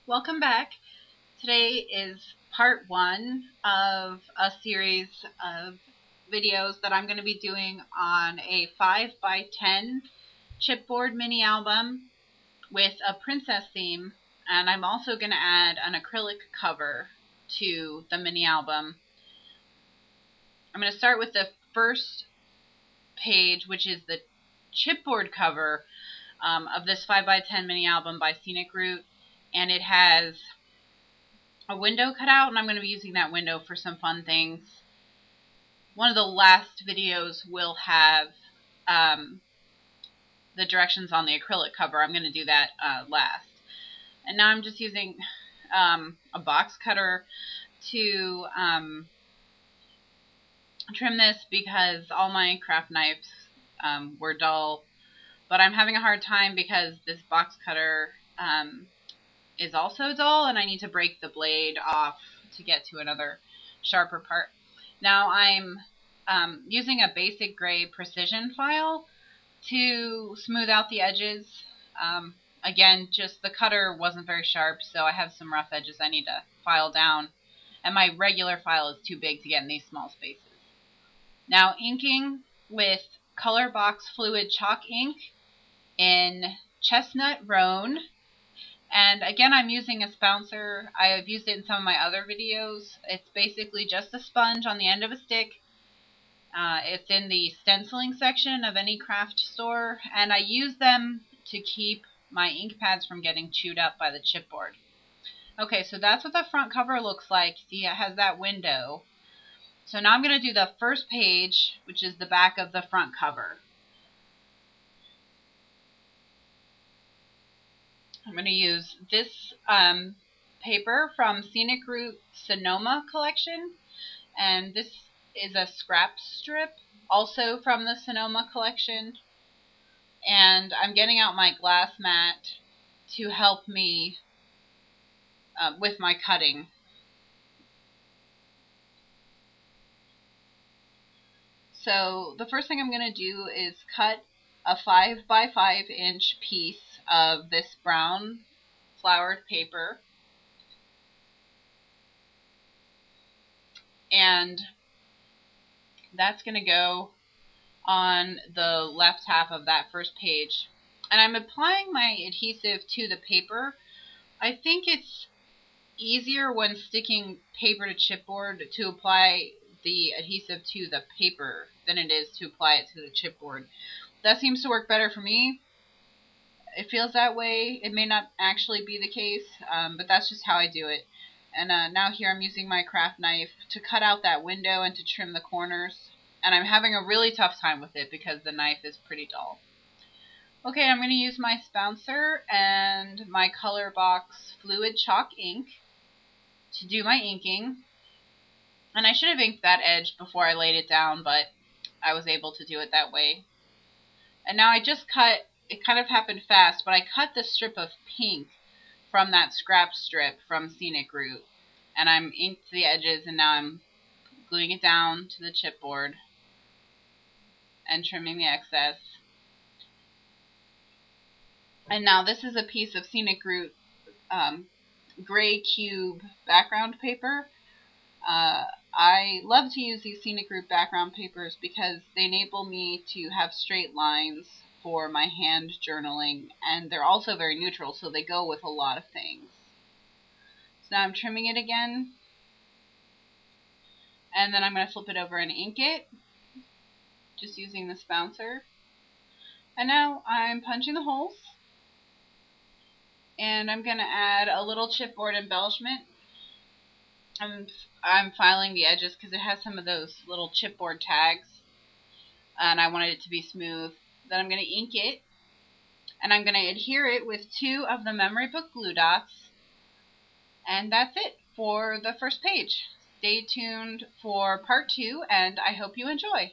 Welcome back. Today is part one of a series of videos that I'm going to be doing on a 5x10 chipboard mini album with a princess theme, and I'm also going to add an acrylic cover to the mini album. I'm going to start with the first page, which is the chipboard cover of this 5x10 mini album by Scenic Route. And it has a window cut out, and I'm going to be using that window for some fun things. One of the last videos will have the directions on the acrylic cover. I'm going to do that last. And now I'm just using a box cutter to trim this because all my craft knives were dull. But I'm having a hard time because this box cutter is also dull, and I need to break the blade off to get to another sharper part. Now I'm using a basic gray precision file to smooth out the edges. Again, just the cutter wasn't very sharp, so I have some rough edges I need to file down, and my regular file is too big to get in these small spaces. Now inking with Color Box Fluid Chalk ink in Chestnut Roan. And again, I'm using a spouncer. I have used it in some of my other videos. It's basically just a sponge on the end of a stick. It's in the stenciling section of any craft store, and I use them to keep my ink pads from getting chewed up by the chipboard. Okay, so that's what the front cover looks like. See, it has that window. So now I'm going to do the first page, which is the back of the front cover. I'm going to use this paper from Scenic Route Sonoma collection, and this is a scrap strip also from the Sonoma collection, and I'm getting out my glass mat to help me with my cutting. So the first thing I'm going to do is cut a 5x5 inch piece of this brown flowered paper, and that's going to go on the left half of that first page. And I'm applying my adhesive to the paper. I think it's easier when sticking paper to chipboard to apply the adhesive to the paper than it is to apply it to the chipboard. That seems to work better for me. It feels that way. It may not actually be the case, but that's just how I do it. And now here I'm using my craft knife to cut out that window and to trim the corners. And I'm having a really tough time with it because the knife is pretty dull. Okay, I'm going to use my spouncer and my Color Box Fluid Chalk ink to do my inking. And I should have inked that edge before I laid it down, but I was able to do it that way. And now I just cut. It kind of happened fast, but I cut the strip of pink from that scrap strip from Scenic Route. And I'm inked the edges, and now I'm gluing it down to the chipboard and trimming the excess. And now this is a piece of Scenic Route gray cube background paper. I love to use these Scenic Route background papers because they enable me to have straight lines for my hand journaling, and they're also very neutral, so they go with a lot of things. So now I'm trimming it again, and then I'm going to flip it over and ink it, just using the spouncer. And now I'm punching the holes, and I'm going to add a little chipboard embellishment. I'm filing the edges because it has some of those little chipboard tags, and I wanted it to be smooth. Then I'm going to ink it, and I'm going to adhere it with 2 of the memory book glue dots, and that's it for the first page. Stay tuned for part 2, and I hope you enjoy.